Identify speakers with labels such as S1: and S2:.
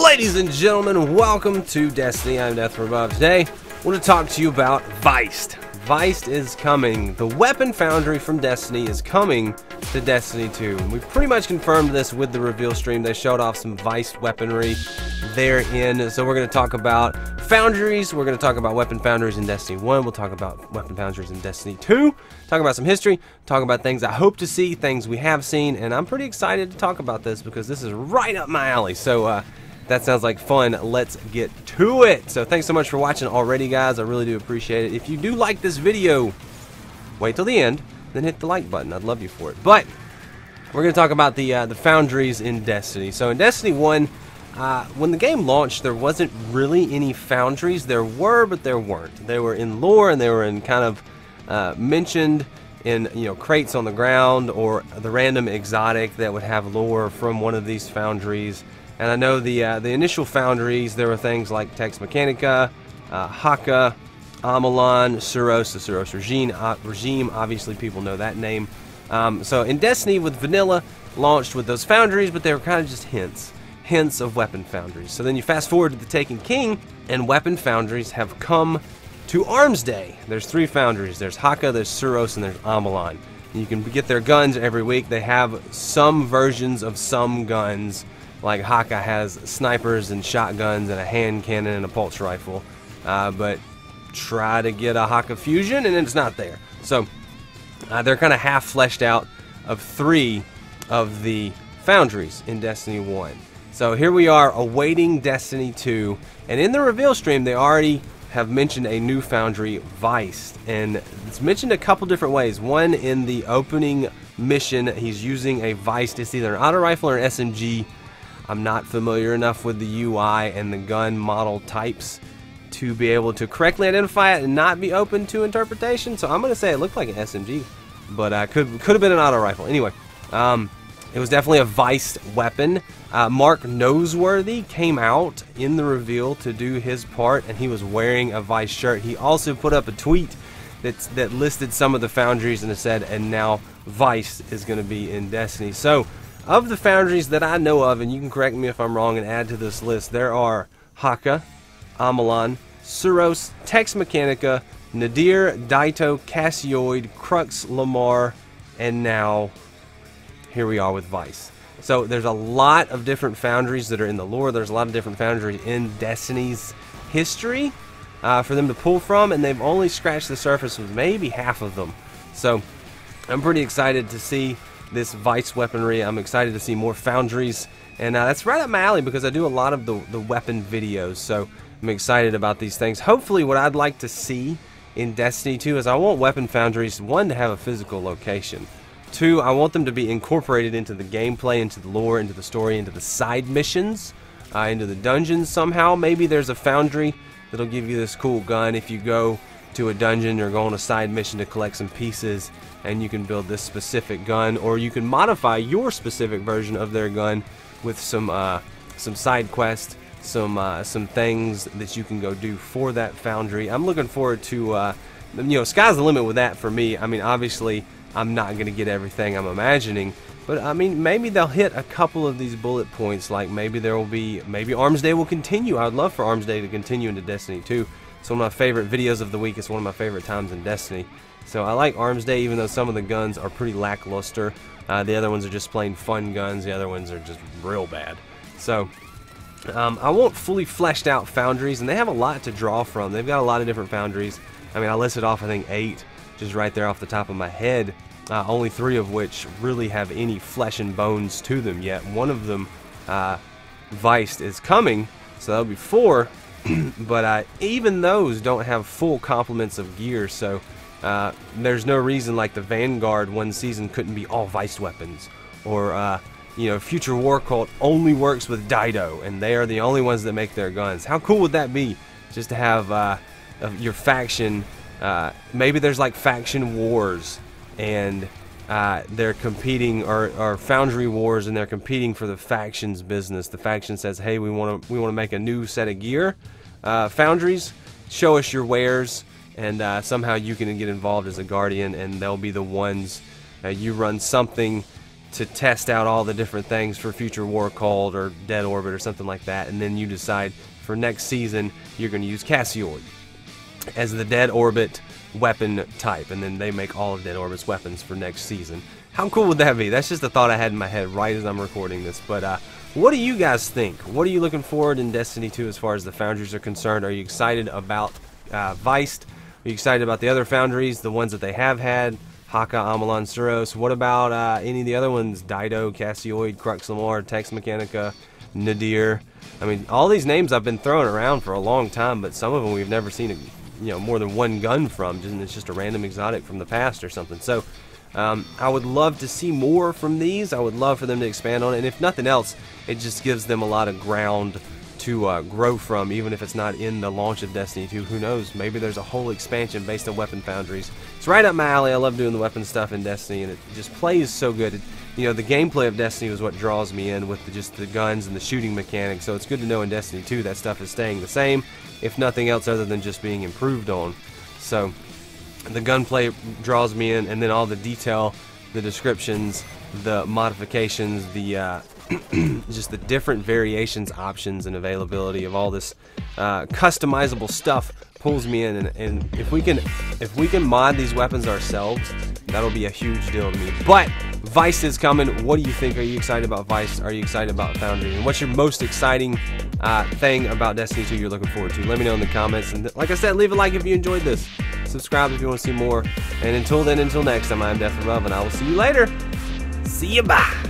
S1: Ladies and gentlemen, welcome to Destiny. I'm Death from Above. Today, I want to talk to you about Veist. Veist is coming. The weapon foundry from Destiny is coming to Destiny 2. We pretty much confirmed this with the reveal stream. They showed off some Veist weaponry therein. So we're going to talk about foundries. We're going to talk about weapon foundries in Destiny 1. We'll talk about weapon foundries in Destiny 2. Talk about some history. Talk about things I hope to see, things we have seen. And I'm pretty excited to talk about this because this is right up my alley. So, that sounds like fun. Let's get to it. So thanks so much for watching already, guys. I really do appreciate it. If you do like this video, wait till the end, then hit the like button. I'd love you for it. But we're going to talk about the foundries in Destiny. So in Destiny 1, when the game launched, there wasn't really any foundries. There were, but there weren't. They were in lore, and they were in kind of mentioned in crates on the ground, or the random exotic that would have lore from one of these foundries. And I know the initial foundries, there were things like Tex Mechanica, Hakke, Omolon, Suros, the Suros regime. Obviously, people know that name. So in Destiny, with Vanilla, launched with those foundries, but they were kind of just hints of weapon foundries. So then you fast forward to the Taken King, and weapon foundries have come to Arms Day. There's 3 foundries. There's Hakke, there's Suros, and there's Omolon. You can get their guns every week. They have some versions of some guns. Like Hakke has snipers and shotguns and a hand cannon and a pulse rifle, but try to get a Hakke fusion and it's not there. So they're kind of half fleshed out of 3 of the foundries in Destiny 1. So here we are awaiting Destiny 2, and in the reveal stream they already have mentioned a new foundry, Veist, and it's mentioned a couple different ways. One, in the opening mission, he's using a Veist. It's either an auto rifle or an SMG. I'm not familiar enough with the UI and the gun model types to be able to correctly identify it and not be open to interpretation. So I'm going to say it looked like an SMG, but could have been an auto rifle. Anyway, it was definitely a Veist weapon. Mark Noseworthy came out in the reveal to do his part, and he was wearing a Veist shirt. He also put up a tweet that listed some of the foundries, and it said, and now Veist is going to be in Destiny. So of the foundries that I know of, and you can correct me if I'm wrong and add to this list, there are Hakke, Omolon, Suros, Tex Mechanica, Nadir, Daito, Cassioid, Crux, Lamar, and now here we are with Veist. So there's a lot of different foundries that are in the lore. There's a lot of different foundries in Destiny's history for them to pull from, and they've only scratched the surface with maybe half of them. So I'm pretty excited to see this Veist weaponry. I'm excited to see more foundries, and that's right up my alley because I do a lot of the weapon videos, so I'm excited about these things. Hopefully what I'd like to see in Destiny 2 is I want weapon foundries, 1, to have a physical location. 2, I want them to be incorporated into the gameplay, into the lore, into the story, into the side missions, into the dungeons somehow. Maybe there's a foundry that'll give you this cool gun if you go to a dungeon or go on a side mission to collect some pieces, and you can build this specific gun, or you can modify your specific version of their gun with some side quests, some things that you can go do for that foundry. I'm looking forward to sky's the limit with that for me. I mean, obviously I'm not going to get everything I'm imagining, but I mean, maybe they'll hit a couple of these bullet points. Like maybe Arms Day will continue. I would love for Arms Day to continue into Destiny 2. It's one of my favorite videos of the week. It's one of my favorite times in Destiny. So I like Arms Day, even though some of the guns are pretty lackluster. The other ones are just plain fun guns. The other ones are just real bad. So I want fully fleshed out foundries, and they have a lot to draw from. They've got a lot of different foundries. I mean, I listed off, I think, 8 just right there off the top of my head. Only 3 of which really have any flesh and bones to them yet. One of them, Veist, is coming, so that'll be 4. But even those don't have full complements of gear, so there's no reason like the Vanguard one season couldn't be all Veist weapons, or Future War Cult only works with Daito, and they are the only ones that make their guns. How cool would that be, just to have your faction? Maybe there's like faction wars, and they're competing, or foundry wars, and they're competing for the faction's business. The faction says, hey, we want to make a new set of gear. Foundries, show us your wares, and somehow you can get involved as a guardian, and they'll be the ones. You run something to test out all the different things for future War Cult or Dead Orbit or something like that, and then you decide for next season you're going to use Cassioid as the Dead Orbit weapon type, and then they make all of Dead Orbit's weapons for next season. How cool would that be? That's just a thought I had in my head right as I'm recording this. But what do you guys think? What are you looking forward in Destiny 2 as far as the Foundries are concerned? Are you excited about Veist? Are you excited about the other Foundries, the ones that they have had? Hakke, Omolon, Suros. What about any of the other ones? Dido, Cassioid, Crux Lamar, Tex Mechanica, Nadir. I mean, all these names I've been throwing around for a long time, but some of them we've never seen more than one gun from. It's just a random exotic from the past or something. So I would love to see more from these. I would love for them to expand on it, and if nothing else, it just gives them a lot of ground to grow from, even if it's not in the launch of Destiny 2. Who knows? Maybe there's a whole expansion based on weapon foundries. It's right up my alley. I love doing the weapon stuff in Destiny, and it just plays so good. The gameplay of Destiny was what draws me in, with just the guns and the shooting mechanics. So it's good to know in Destiny 2 that stuff is staying the same, if nothing else other than just being improved on. So the gunplay draws me in, and then all the detail, the descriptions, the modifications, the just the different variations, options, and availability of all this customizable stuff pulls me in. And if we can mod these weapons ourselves, that'll be a huge deal to me. But Veist is coming. What do you think? Are you excited about Veist? Are you excited about Foundry? And what's your most exciting thing about Destiny 2 you're looking forward to? Let me know in the comments. And like I said, leave a like if you enjoyed this. Subscribe if you want to see more. And until then, until next time, I'm Death Above, and I will see you later. See ya, bye.